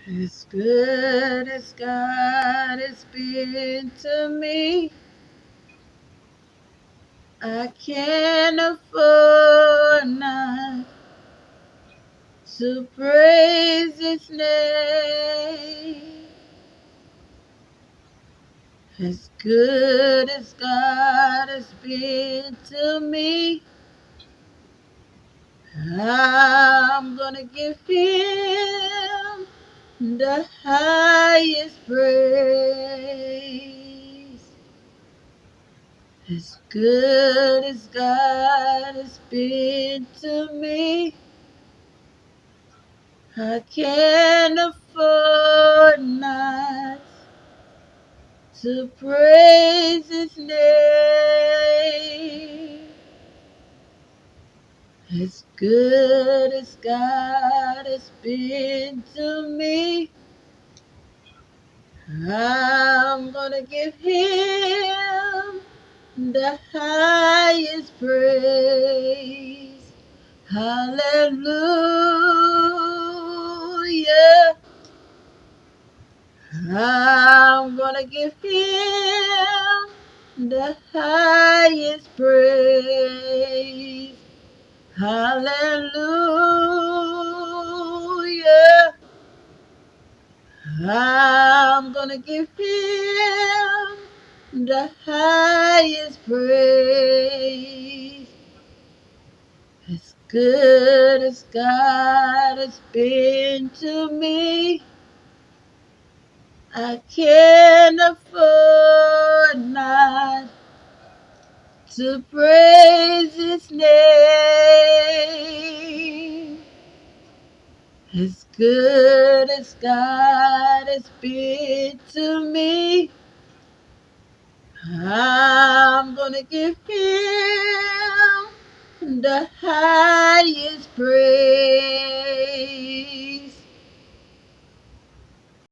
As good as God has been to me, I can't afford not to praise His name. As good as God has been to me, I'm gonna give Him the highest praise. As good as God has been to me, I can't afford not to praise His name. As good as God has been to me, I'm gonna give Him the highest praise. Hallelujah. I'm gonna give Him the highest praise. Hallelujah. I'm gonna give Him the highest praise. As good as God has been to me, I can't afford not to praise His name. As good as God has been to me, I'm gonna give Him the highest praise.